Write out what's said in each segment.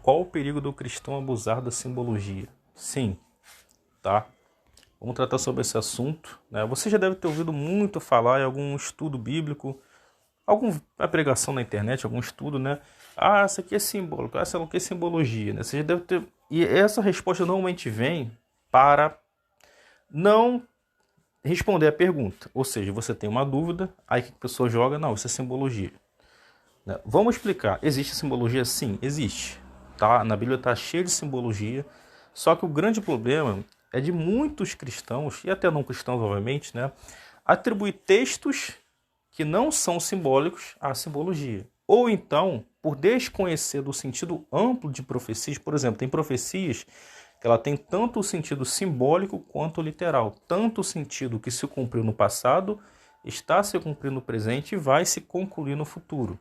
Qual o perigo do cristão abusar da simbologia? Sim, tá? Vamos tratar sobre esse assunto, né? Você já deve ter ouvido muito falar em algum estudo bíblico, alguma pregação na internet, algum estudo, né? Ah, isso aqui é simbólico, essa aqui é simbologia, né? Você já deve ter... E essa resposta normalmente vem para não responder a pergunta. Ou seja, você tem uma dúvida, aí que a pessoa joga, não, isso é simbologia. Né? Vamos explicar. Existe simbologia? Sim, existe. Tá? Na Bíblia está cheio de simbologia, só que o grande problema é de muitos cristãos, e até não cristãos, obviamente, né, atribuir textos que não são simbólicos à simbologia. Ou então, por desconhecer do sentido amplo de profecias, por exemplo, tem profecias que ela tem tanto o sentido simbólico quanto literal. Tanto o sentido que se cumpriu no passado, está se cumprindo no presente e vai se concluir no futuro.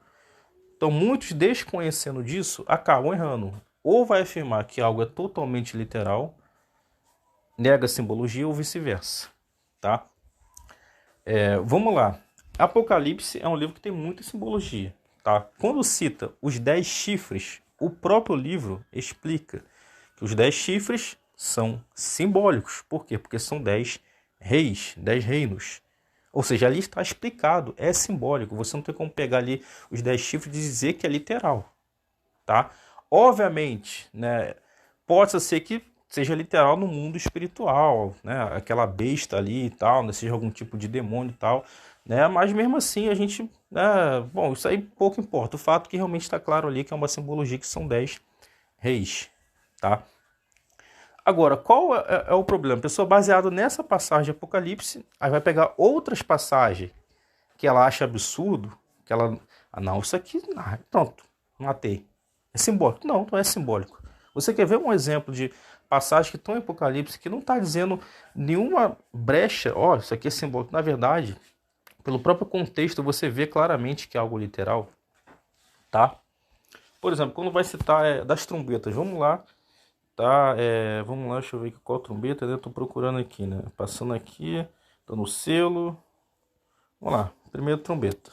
Então, muitos desconhecendo disso acabam errando. Ou vai afirmar que algo é totalmente literal, nega a simbologia ou vice-versa. Tá? Vamos lá. Apocalipse é um livro que tem muita simbologia. Tá? Quando cita os 10 chifres, o próprio livro explica que os 10 chifres são simbólicos. Por quê? Porque são 10 reis, 10 reinos. Ou seja, ali está explicado, é simbólico. Você não tem como pegar ali os 10 chifres e dizer que é literal. Tá? Obviamente, né, pode ser que seja literal no mundo espiritual, né, aquela besta ali e tal, né, seja algum tipo de demônio e tal, né, mas mesmo assim a gente, bom, isso aí pouco importa. O fato é que realmente está claro ali que é uma simbologia que são 10 reis. Tá? Agora, qual é o problema? A pessoa baseada nessa passagem de Apocalipse, aí vai pegar outras passagens que ela acha absurdo, que ela... Ah, não, isso aqui... pronto, matei. É simbólico? Não, não é simbólico. Você quer ver um exemplo de passagem que estão em Apocalipse que não está dizendo nenhuma brecha, ó, isso aqui é simbólico. Na verdade, pelo próprio contexto, você vê claramente que é algo literal. Tá? Por exemplo, quando vai citar das trombetas, vamos lá. Tá, vamos lá, deixa eu ver qual trombeta, né? Tô procurando aqui, né? Passando aqui, tô no selo. Vamos lá, primeira trombeta.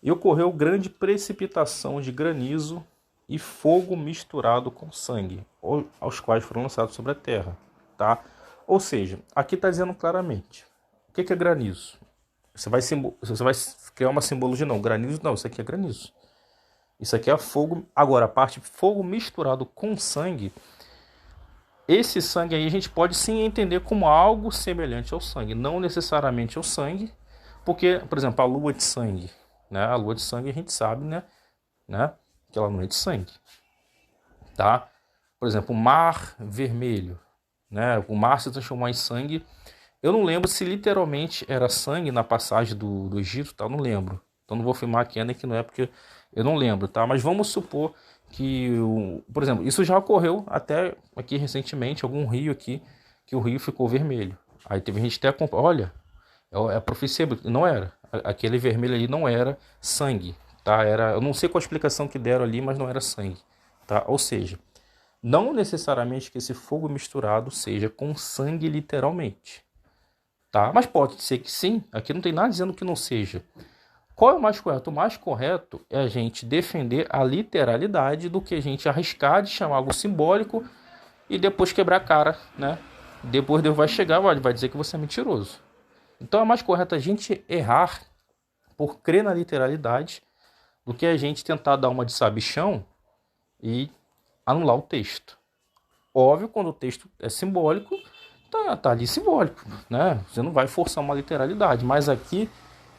E ocorreu grande precipitação de granizo e fogo misturado com sangue, aos quais foram lançados sobre a terra, tá? Ou seja, aqui está dizendo claramente, o que é granizo? Você vai criar uma simbologia, não, granizo não, isso aqui é granizo. Isso aqui é fogo. Agora, a parte fogo misturado com sangue, esse sangue aí a gente pode sim entender como algo semelhante ao sangue, não necessariamente ao sangue, porque, por exemplo, a lua de sangue, né? A lua de sangue a gente sabe, né? Que ela não é de sangue, tá? Por exemplo, o mar vermelho, né? O mar se transformou em sangue. Eu não lembro se literalmente era sangue na passagem do Egito, tá? Eu não lembro. Então não vou afirmar que é nem que não é, porque eu não lembro, tá? Mas vamos supor que, por exemplo, isso já ocorreu até aqui recentemente, algum rio aqui, que o rio ficou vermelho. Aí teve gente até olha, é a profecia, não era. Aquele vermelho ali não era sangue, tá? Eu não sei qual a explicação que deram ali, mas não era sangue, tá? Ou seja, não necessariamente que esse fogo misturado seja com sangue literalmente, tá? Mas pode ser que sim, aqui não tem nada dizendo que não seja. Qual é o mais correto? O mais correto é a gente defender a literalidade do que a gente arriscar de chamar algo simbólico e depois quebrar a cara, né? Depois Deus vai chegar e vai dizer que você é mentiroso. Então é mais correto a gente errar por crer na literalidade do que a gente tentar dar uma de sabichão e anular o texto. Óbvio, quando o texto é simbólico, tá ali simbólico, né? Você não vai forçar uma literalidade, mas aqui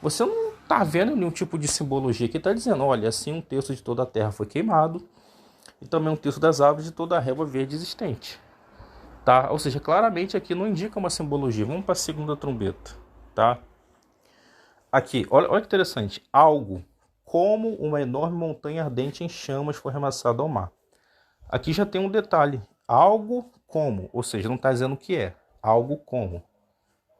você não tá vendo nenhum tipo de simbologia que está dizendo, olha, assim um terço de toda a terra foi queimado e também um terço das árvores de toda a relva verde existente, tá? Ou seja, claramente aqui não indica uma simbologia. Vamos para a segunda trombeta, tá? Aqui, olha que interessante, algo como uma enorme montanha ardente em chamas foi arremessado ao mar. Aqui já tem um detalhe, algo como, ou seja, não está dizendo o que é, algo como,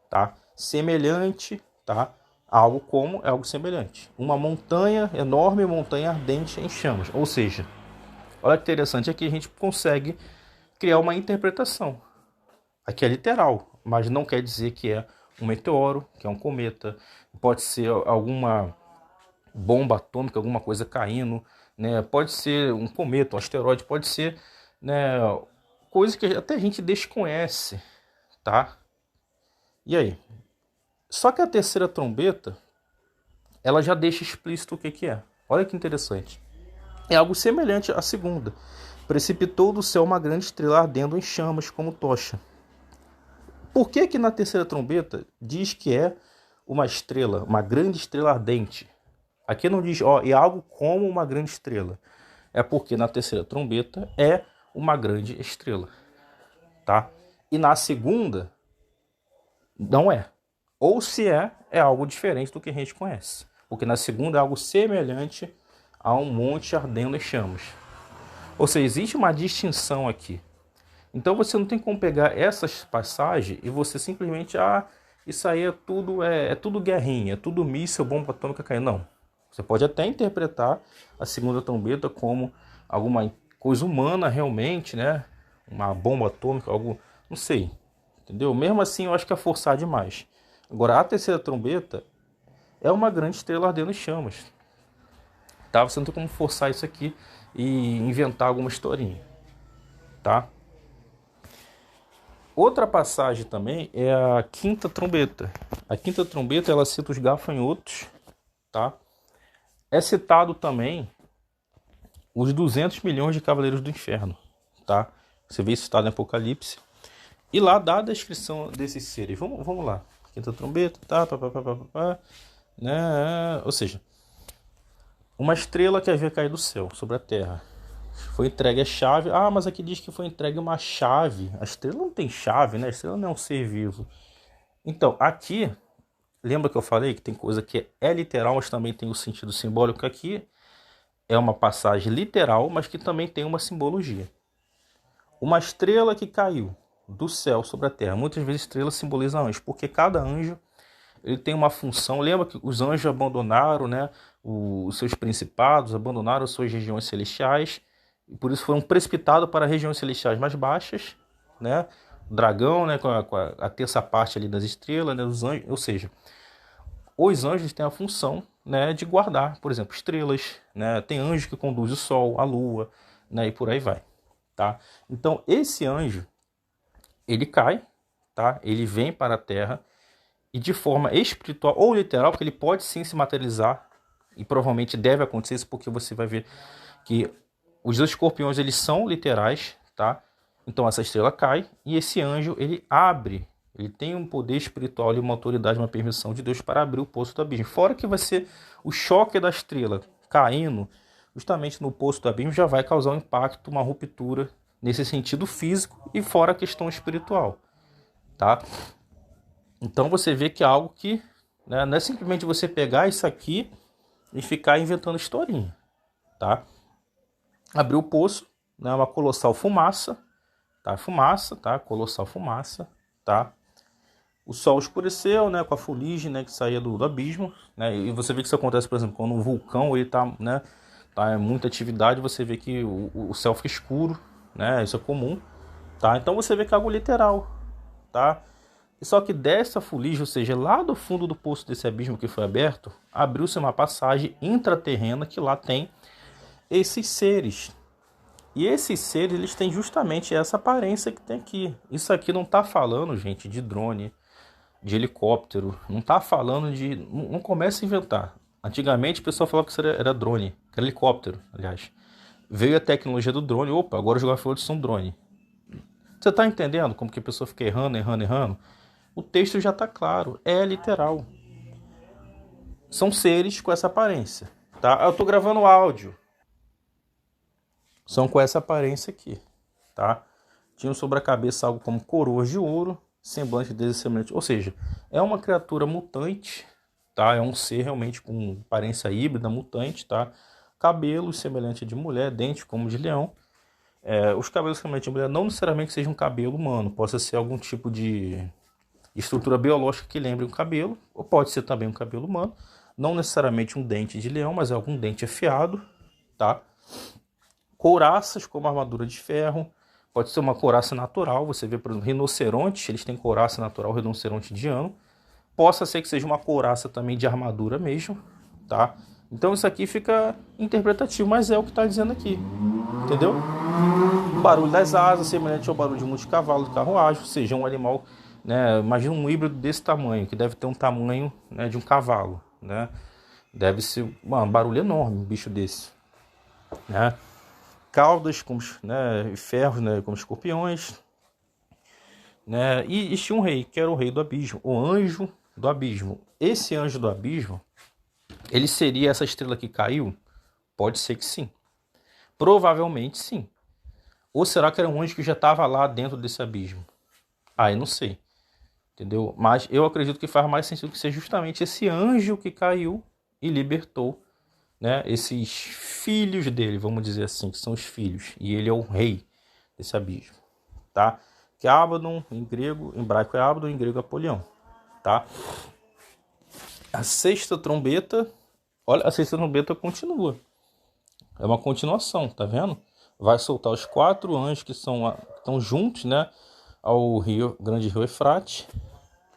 tá? Semelhante, tá? Algo como é algo semelhante. Uma montanha, enorme montanha ardente em chamas. Ou seja, olha que interessante, aqui a gente consegue criar uma interpretação. Aqui é literal, mas não quer dizer que é um meteoro, que é um cometa. Pode ser alguma bomba atômica, alguma coisa caindo, né? Pode ser um cometa, um asteroide, pode ser, né, coisa que até a gente desconhece, tá? E aí? Só que a terceira trombeta, ela já deixa explícito o que que é. Olha que interessante. É algo semelhante à segunda. Precipitou do céu uma grande estrela ardendo em chamas como tocha. Por que que na terceira trombeta diz que é uma estrela, uma grande estrela ardente? Aqui não diz, ó, é algo como uma grande estrela. É porque na terceira trombeta é uma grande estrela, tá? E na segunda não é. Ou se é algo diferente do que a gente conhece. Porque na segunda é algo semelhante a um monte ardendo em chamas. Ou seja, existe uma distinção aqui. Então você não tem como pegar essas passagens e você simplesmente, isso aí é tudo guerrinha, é tudo míssil, bomba atômica caindo. Não. Você pode até interpretar a segunda trombeta como alguma coisa humana realmente, né? Uma bomba atômica, algo, não sei. Entendeu? Mesmo assim, eu acho que é forçar demais. Agora, a terceira trombeta é uma grande estrela ardendo em chamas. Tá? Você não tem como forçar isso aqui e inventar alguma historinha. Tá? Outra passagem também é a quinta trombeta. A quinta trombeta, ela cita os gafanhotos, tá? É citado também os 200 milhões de cavaleiros do inferno, tá? Você vê isso citado em Apocalipse. E lá dá a descrição desses seres. Vamos lá. Quinta trombeta, tá? Né? Ou seja, uma estrela que havia caído do céu sobre a terra. Foi entregue a chave. Mas aqui diz que foi entregue uma chave. A estrela não tem chave, né? A estrela não é um ser vivo. Então, aqui, lembra que eu falei que tem coisa que é literal, mas também tem o sentido simbólico. Aqui é uma passagem literal, mas que também tem uma simbologia. Uma estrela que caiu do céu sobre a terra. Muitas vezes estrelas simbolizam anjos, porque cada anjo ele tem uma função. Lembra que os anjos abandonaram, né, os seus principados, abandonaram as suas regiões celestiais, e por isso foram precipitados para regiões celestiais mais baixas, né? O dragão, né, com a terça parte ali das estrelas, né, dos anjos, ou seja, os anjos têm a função, né, de guardar, por exemplo, estrelas, né? Tem anjo que conduz o sol, a lua, né, e por aí vai, tá? Então esse anjo ele cai, tá? Ele vem para a terra e de forma espiritual ou literal, porque ele pode sim se materializar e provavelmente deve acontecer isso, porque você vai ver que os escorpiões eles são literais, tá? Então essa estrela cai e esse anjo ele abre, ele tem um poder espiritual e uma autoridade, uma permissão de Deus para abrir o poço do abismo. Fora que vai ser o choque da estrela caindo justamente no poço do abismo já vai causar um impacto, uma ruptura nesse sentido físico e fora a questão espiritual, tá? Então você vê que é algo que, né, não é simplesmente você pegar isso aqui e ficar inventando historinha, tá? Abriu o poço, né, uma colossal fumaça, tá? Fumaça, tá? Colossal fumaça, tá? O sol escureceu, né, com a fuligem, né, que saía do abismo, né? E você vê que isso acontece, por exemplo, quando um vulcão ele tá, né, tá em muita atividade, você vê que o céu fica escuro, né? Isso é comum, tá? Então você vê que é algo literal, tá? E só que dessa fuligem, ou seja, lá do fundo do poço desse abismo que foi aberto, abriu-se uma passagem intraterrena que lá tem esses seres. E esses seres, eles têm justamente essa aparência que tem aqui. Isso aqui não está falando, gente, de drone, de helicóptero. Não está falando de... Não começa a inventar. Antigamente o pessoal falava que isso era drone, que era helicóptero, aliás. Veio a tecnologia do drone. Opa, agora os gafanhotos são drone. Você está entendendo como que a pessoa fica errando? O texto já está claro, é literal. São seres com essa aparência, tá? Eu estou gravando áudio. São com essa aparência aqui, tá? Tinham sobre a cabeça algo como coroas de ouro, semblante deles semelhante. Ou seja, é uma criatura mutante, tá? É um ser realmente com aparência híbrida, mutante, tá? Cabelos semelhante de mulher, dente como de leão. Os cabelos semelhantes de mulher não necessariamente sejam um cabelo humano, possa ser algum tipo de estrutura biológica que lembre um cabelo, ou pode ser também um cabelo humano, não necessariamente um dente de leão, mas algum dente afiado, tá? Couraças como armadura de ferro, pode ser uma couraça natural, você vê, por exemplo, rinocerontes, eles têm couraça natural, rinoceronte indiano, possa ser que seja uma couraça também de armadura mesmo, tá? Então isso aqui fica interpretativo, mas é o que está dizendo aqui, entendeu? O barulho das asas, semelhante ao barulho de muitos cavalos de carruagem, ou seja, um animal, né? Imagina um híbrido desse tamanho, que deve ter um tamanho, né, de um cavalo, né? Deve ser um barulho enorme, um bicho desse, né? Caudas como, né, ferros, né, como escorpiões, né? E tinha um rei, que era o rei do abismo, o anjo do abismo. Esse anjo do abismo, ele seria essa estrela que caiu? Pode ser que sim. Provavelmente sim. Ou será que era um anjo que já estava lá dentro desse abismo? Eu não sei. Entendeu? Mas eu acredito que faz mais sentido que seja justamente esse anjo que caiu e libertou, né, esses filhos dele, vamos dizer assim, que são os filhos. E ele é o rei desse abismo. Tá? Que é Abaddon em grego, em hebraico é Abaddon, em grego é Apolião. Tá? A sexta trombeta, olha, a sexta trombeta continua. É uma continuação, tá vendo? Vai soltar os 4 anjos que estão juntos, né, ao rio, grande rio Eufrates,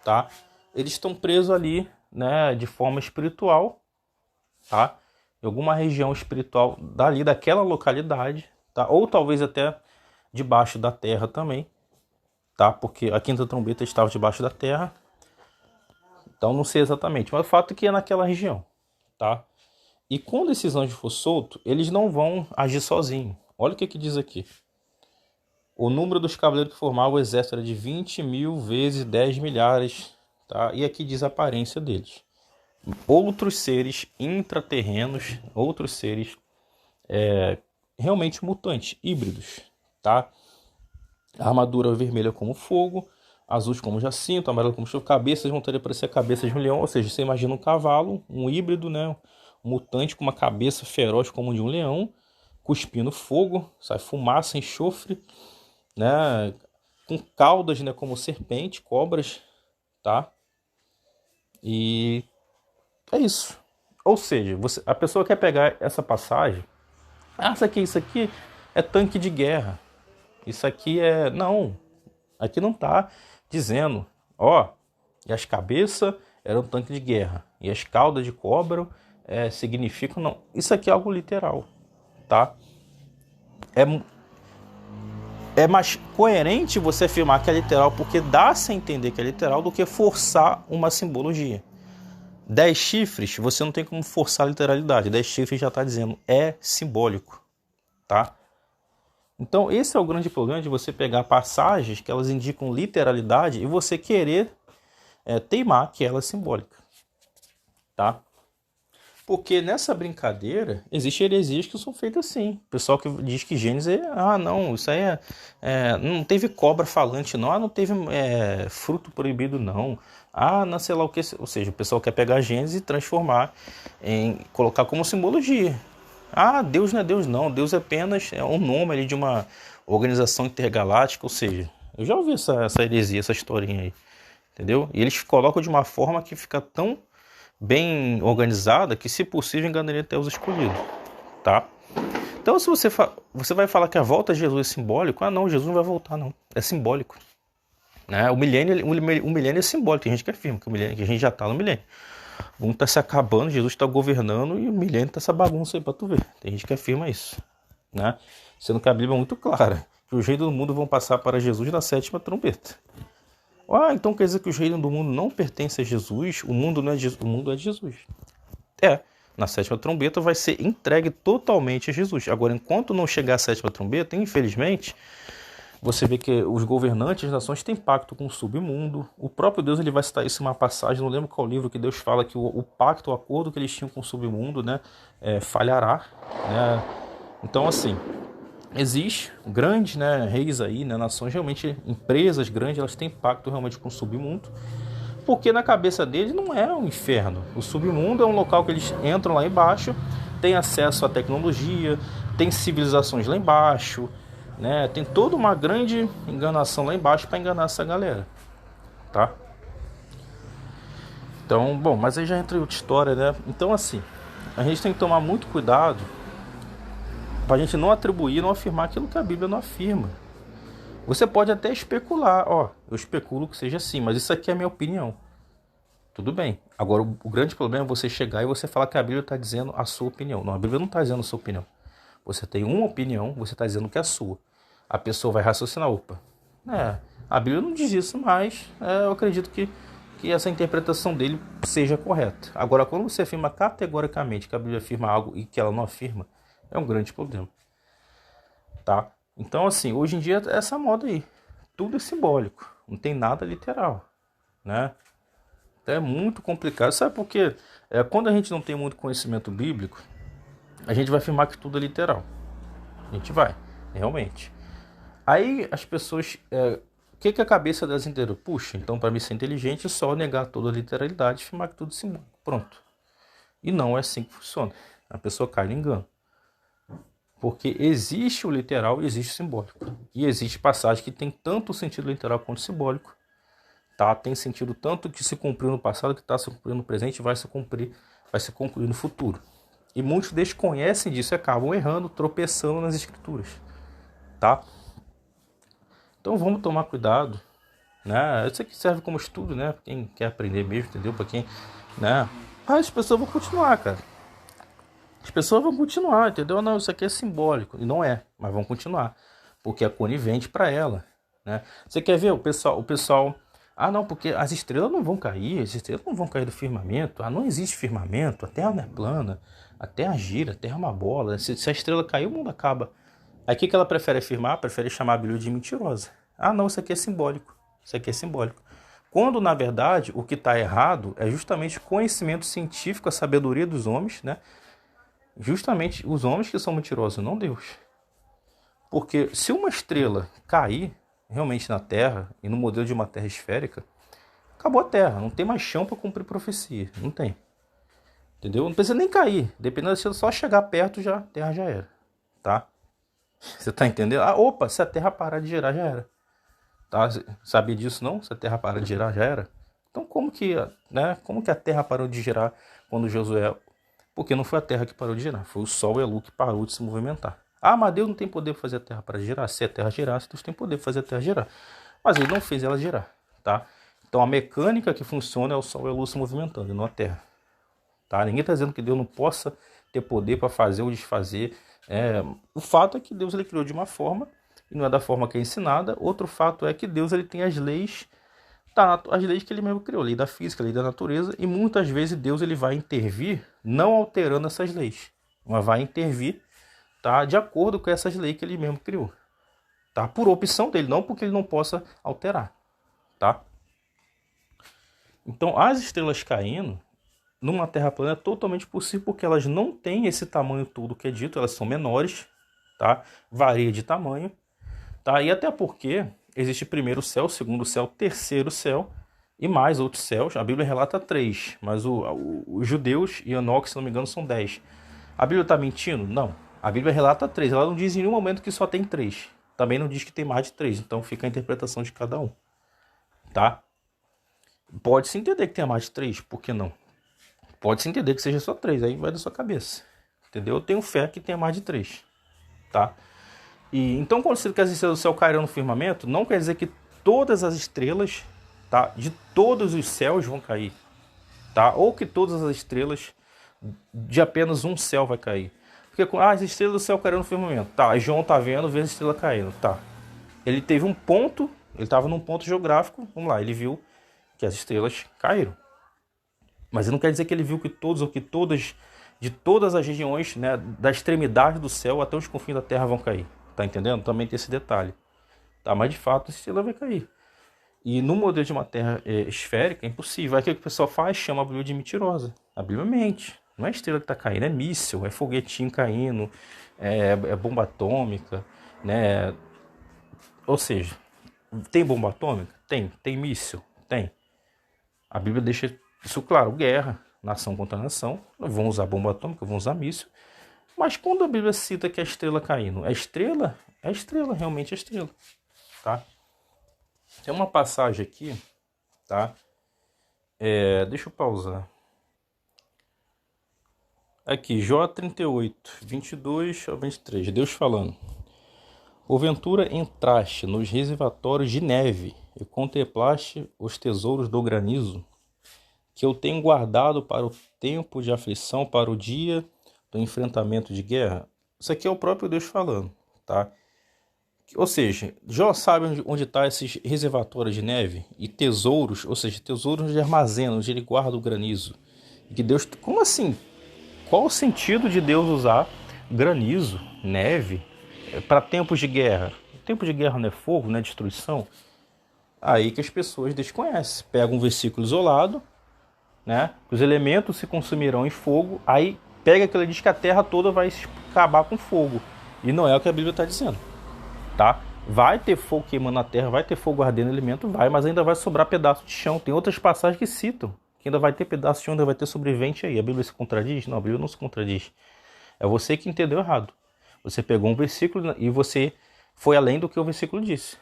tá? Eles estão presos ali, né, de forma espiritual, tá? Em alguma região espiritual dali, daquela localidade, tá? Ou talvez até debaixo da terra também, tá? Porque a quinta trombeta estava debaixo da terra, então não sei exatamente, mas o fato é que é naquela região, tá? E quando esses anjos for soltos, eles não vão agir sozinhos. Olha o que diz aqui. O número dos cavaleiros que formavam o exército era de 20.000 vezes 10 milhares. Tá? E aqui diz a aparência deles. Outros seres intraterrenos, outros seres realmente mutantes, híbridos. Tá? A armadura vermelha como fogo, azuis como jacinto, amarelo como chuva, cabeças vão ter parecer cabeças de um leão. Ou seja, você imagina um cavalo, um híbrido, né? Um mutante com uma cabeça feroz como de um leão, cuspindo fogo, sai fumaça, enxofre, né, com caudas, né, como serpente, cobras, tá? E é isso. Ou seja, a pessoa quer pegar essa passagem, isso aqui é tanque de guerra. Isso aqui é... Não, aqui não tá dizendo, e as cabeças eram tanque de guerra, e as caudas de cobra significam... Não, isso aqui é algo literal, tá? É mais coerente você afirmar que é literal, porque dá-se a entender que é literal, do que forçar uma simbologia. 10 chifres, você não tem como forçar a literalidade. 10 chifres já está dizendo, é simbólico, tá? Então esse é o grande problema de você pegar passagens que elas indicam literalidade e você querer teimar que ela é simbólica, tá? Porque nessa brincadeira, existem heresias que são feitas assim. O pessoal que diz que Gênesis não, isso aí não teve cobra falante, não. Não teve fruto proibido, não. Não sei lá o que. Ou seja, o pessoal quer pegar Gênesis e transformar, colocar como simbologia. Deus não é Deus, não. Deus é apenas um nome ali de uma organização intergaláctica. Ou seja, eu já ouvi essa heresia, essa historinha aí. Entendeu? E eles colocam de uma forma que fica tão bem organizada que, se possível, enganaria até os escolhidos, tá? Então, se você vai falar que a volta de Jesus é simbólico, não, Jesus não vai voltar, não, é simbólico, né? O milênio é simbólico. Tem gente que afirma que a gente já está no milênio, o mundo está se acabando, Jesus está governando e o milênio está essa bagunça aí para tu ver. Tem gente que afirma isso, né? Sendo que a Bíblia é muito clara que os reis do mundo vão passar para Jesus na 7ª trombeta. Então quer dizer que os reinos do mundo não pertencem a Jesus? O mundo não é de, o mundo é de Jesus. Na 7ª trombeta vai ser entregue totalmente a Jesus. Agora, enquanto não chegar a 7ª trombeta, infelizmente, você vê que os governantes das nações têm pacto com o submundo. O próprio Deus ele vai citar isso em uma passagem, não lembro qual livro, que Deus fala que o pacto, o acordo que eles tinham com o submundo, né, falhará. Né? Então, assim... Existe grandes, né, reis aí, né, nações, realmente, empresas grandes, elas têm pacto realmente com o submundo, porque na cabeça deles não é um inferno. O submundo é um local que eles entram lá embaixo, têm acesso à tecnologia, tem civilizações lá embaixo, né, tem toda uma grande enganação lá embaixo para enganar essa galera, tá? Então, bom, mas aí já entra em outra história, né? Então, assim, a gente tem que tomar muito cuidado para a gente não atribuir, não afirmar aquilo que a Bíblia não afirma. Você pode até especular, eu especulo que seja assim, mas isso aqui é a minha opinião. Tudo bem. Agora, o grande problema é você chegar e você falar que a Bíblia está dizendo a sua opinião. Não, a Bíblia não está dizendo a sua opinião. Você tem uma opinião, você está dizendo que é a sua. A pessoa vai raciocinar, opa, a Bíblia não diz isso, mas eu acredito que essa interpretação dele seja correta. Agora, quando você afirma categoricamente que a Bíblia afirma algo e que ela não afirma, é um grande problema. Tá? Então, assim, hoje em dia é essa moda aí. Tudo é simbólico, não tem nada literal, né? É muito complicado. Sabe por quê? Quando a gente não tem muito conhecimento bíblico, a gente vai afirmar que tudo é literal. A gente vai, realmente. Aí as pessoas... o que a cabeça delas entendeu? Puxa, então para mim ser inteligente é só negar toda a literalidade e afirmar que tudo é simbólico. Pronto. E não é assim que funciona. A pessoa cai no engano. Porque existe o literal e existe o simbólico. E existe passagem que tem tanto sentido literal quanto simbólico. Tá? Tem sentido tanto que se cumpriu no passado, que está se cumprindo no presente e vai se concluir no futuro. E muitos desconhecem disso e acabam errando, tropeçando nas escrituras. Tá? Então vamos tomar cuidado. Né? Isso aqui serve como estudo, né? Pra quem quer aprender mesmo, entendeu? Para quem, né? Mas as pessoas vão continuar, cara. As pessoas vão continuar, entendeu? Não, isso aqui é simbólico. E não é, mas vão continuar. Porque é conivente para ela. Né? Você quer ver o pessoal... Ah, não, porque as estrelas não vão cair, as estrelas não vão cair do firmamento. Ah, não existe firmamento, a Terra não é plana, a Terra gira, a Terra é uma bola. Se a estrela cair, o mundo acaba. Aí o que ela prefere afirmar? Prefere chamar a Bíblia de mentirosa. Ah, não, isso aqui é simbólico. Isso aqui é simbólico. Quando, na verdade, o que está errado é justamente o conhecimento científico, a sabedoria dos homens, né? Justamente os homens que são mentirosos, não Deus. Porque se uma estrela cair realmente na Terra, e no modelo de uma Terra esférica, acabou a Terra, não tem mais chão para cumprir profecia, não tem. Entendeu? Não precisa nem cair, dependendo da estrela, só chegar perto, a Terra já era, tá? Você tá entendendo? Ah, opa, se a Terra parar de girar, já era. Tá? Sabia disso não? Se a Terra parar de girar, já era. Então como que a Terra parou de girar quando Josué... Porque não foi a Terra que parou de girar, foi o Sol e a Lua que parou de se movimentar. Ah, mas Deus não tem poder para fazer a Terra para girar. Se a Terra girasse, Deus tem poder para fazer a Terra girar. Mas ele não fez ela girar, tá? Então a mecânica que funciona é o Sol e a Lua se movimentando, e não a Terra. Tá? Ninguém está dizendo que Deus não possa ter poder para fazer ou desfazer. O fato é que Deus ele criou de uma forma, e não é da forma que é ensinada. Outro fato é que Deus ele tem as leis, as leis que ele mesmo criou, a lei da física, a lei da natureza, e muitas vezes Deus ele vai intervir não alterando essas leis, mas vai intervir, tá, de acordo com essas leis que ele mesmo criou, tá, por opção dele, não porque ele não possa alterar, tá. Então as estrelas caindo numa Terra plana é totalmente possível, porque elas não têm esse tamanho todo que é dito, elas são menores, tá, varia de tamanho, tá, e até porque existe primeiro céu, segundo céu, terceiro céu e mais outros céus. A Bíblia relata 3, mas os judeus e Enoque, se não me engano, são 10. A Bíblia está mentindo? Não. A Bíblia relata 3. Ela não diz em nenhum momento que só tem 3. Também não diz que tem mais de 3. Então fica a interpretação de cada um. Tá? Pode-se entender que tenha mais de 3. Por que não? Pode-se entender que seja só 3. Aí vai da sua cabeça. Entendeu? Eu tenho fé que tenha mais de 3. Tá? E então, quando você quer dizer que as estrelas do céu cairão no firmamento, não quer dizer que todas as estrelas, tá, de todos os céus vão cair, tá? Ou que todas as estrelas de apenas um céu vai cair. Porque as estrelas do céu caíram no firmamento. Tá, aí João tá vendo, vê as estrelas caindo, tá. Ele teve um ponto, ele estava num ponto geográfico, vamos lá, ele viu que as estrelas caíram. Mas não quer dizer que ele viu que todos ou que todas, de todas as regiões, né, da extremidade do céu até os confins da terra vão cair. Tá entendendo? Também tem esse detalhe. Tá? Mas de fato a estrela vai cair. E no modelo de uma Terra esférica é impossível. Aí o que o pessoal faz? Chama a Bíblia de mentirosa. A Bíblia mente. Não é estrela que está caindo, é míssil, é foguetinho caindo, é bomba atômica, né? Ou seja, tem bomba atômica? Tem. Tem míssil? Tem. A Bíblia deixa isso claro. Guerra, nação contra nação. Vão usar bomba atômica, vão usar míssil. Mas quando a Bíblia cita que é a estrela caindo, é estrela, realmente é estrela, tá? Tem uma passagem aqui, tá? Deixa eu pausar. Aqui, Jó 38, 22 a 23, Deus falando. Porventura entraste nos reservatórios de neve e contemplaste os tesouros do granizo? que eu tenho guardado para o tempo de aflição, para o dia do enfrentamento de guerra. Isso aqui é o próprio Deus falando, tá? Ou seja, Jó sabe onde está esses reservatórios de neve e tesouros, ou seja, tesouros de armazém, onde ele guarda o granizo. E que Deus, como assim? Qual o sentido de Deus usar granizo, neve, para tempos de guerra? Tempo de guerra não é fogo, não é destruição? Aí que as pessoas desconhecem. Pegam um versículo isolado, né? Os elementos se consumirão em fogo, aí pega aquilo e diz que a terra toda vai se acabar com fogo. E não é o que a Bíblia está dizendo, tá? Vai ter fogo queimando na terra, vai ter fogo ardendo no elemento, vai, mas ainda vai sobrar pedaço de chão. Tem outras passagens que citam que ainda vai ter pedaço de chão, ainda vai ter sobrevivente aí. A Bíblia se contradiz? Não, a Bíblia não se contradiz. É você que entendeu errado. Você pegou um versículo e você foi além do que o versículo disse.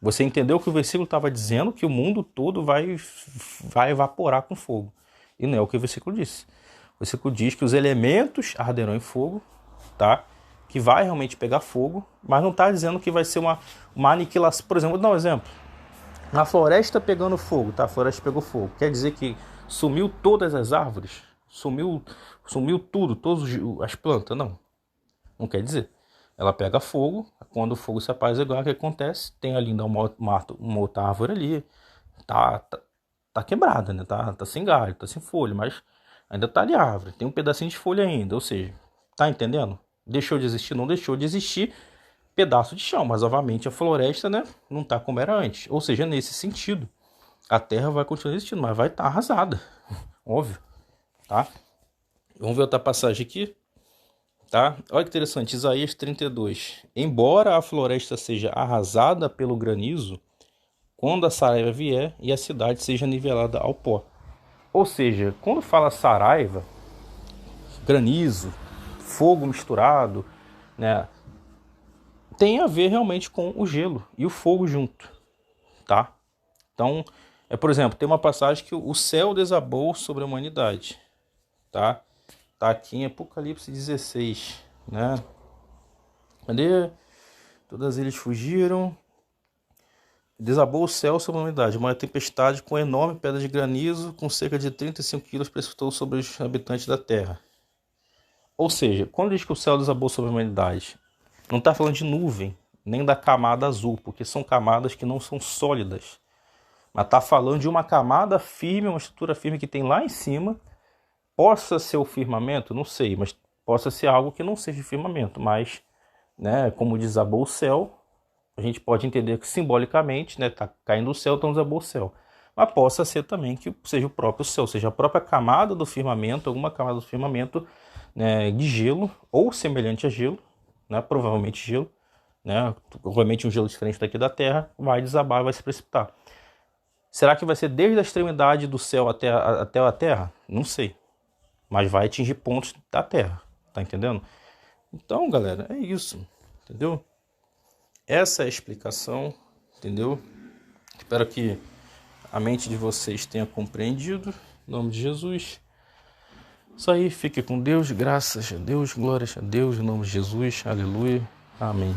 Você entendeu que o versículo estava dizendo que o mundo todo vai evaporar com fogo. E não é o que o versículo disse. O versículo diz que os elementos arderão em fogo, tá? Que vai realmente pegar fogo, mas não está dizendo que vai ser uma aniquilação. Por exemplo, vou dar um exemplo. Na floresta pegando fogo, tá? A floresta pegou fogo. Quer dizer que sumiu todas as árvores? Sumiu tudo, todas as plantas? Não. Não quer dizer. Ela pega fogo, quando o fogo se apaziguar, o que acontece? Tem ali uma outra árvore ali, tá quebrada, né? Tá sem galho, tá sem folha, mas ainda tá ali a árvore, tem um pedacinho de folha ainda, ou seja, tá entendendo? Deixou de existir? Não deixou de existir, pedaço de chão, mas obviamente a floresta, né, não tá como era antes. Ou seja, nesse sentido, a terra vai continuar existindo, mas vai estar arrasada, óbvio, tá? Vamos ver outra passagem aqui. Tá? Olha que interessante, Isaías 32. Embora a floresta seja arrasada pelo granizo, quando a saraiva vier e a cidade seja nivelada ao pó. Ou seja, quando fala saraiva, granizo, fogo misturado, né, tem a ver realmente com o gelo e o fogo junto, tá? Então, por exemplo, tem uma passagem que o céu desabou sobre a humanidade, tá? Tá aqui em Apocalipse 16, né? Cadê? Todas eles fugiram. Desabou o céu sobre a humanidade. Uma tempestade com enorme pedra de granizo, com cerca de 35 quilos, precipitou sobre os habitantes da terra. Ou seja, quando diz que o céu desabou sobre a humanidade, não está falando de nuvem, nem da camada azul, porque são camadas que não são sólidas. Mas está falando de uma camada firme, uma estrutura firme que tem lá em cima. Possa ser o firmamento, não sei, mas possa ser algo que não seja firmamento, mas, né, como desabou o céu, a gente pode entender que simbolicamente, né, tá caindo o céu, então desabou o céu. Mas possa ser também que seja o próprio céu, seja a própria camada do firmamento, alguma camada do firmamento, né, de gelo, ou semelhante a gelo, né, provavelmente gelo, né, obviamente um gelo diferente daqui da Terra, vai desabar e vai se precipitar. Será que vai ser desde a extremidade do céu até a Terra? Não sei. Mas vai atingir pontos da Terra, tá entendendo? Então, galera, é isso, entendeu? Essa é a explicação, entendeu? Espero que a mente de vocês tenha compreendido, em nome de Jesus. Isso aí, fique com Deus, graças a Deus, glórias a Deus, em nome de Jesus, aleluia, amém.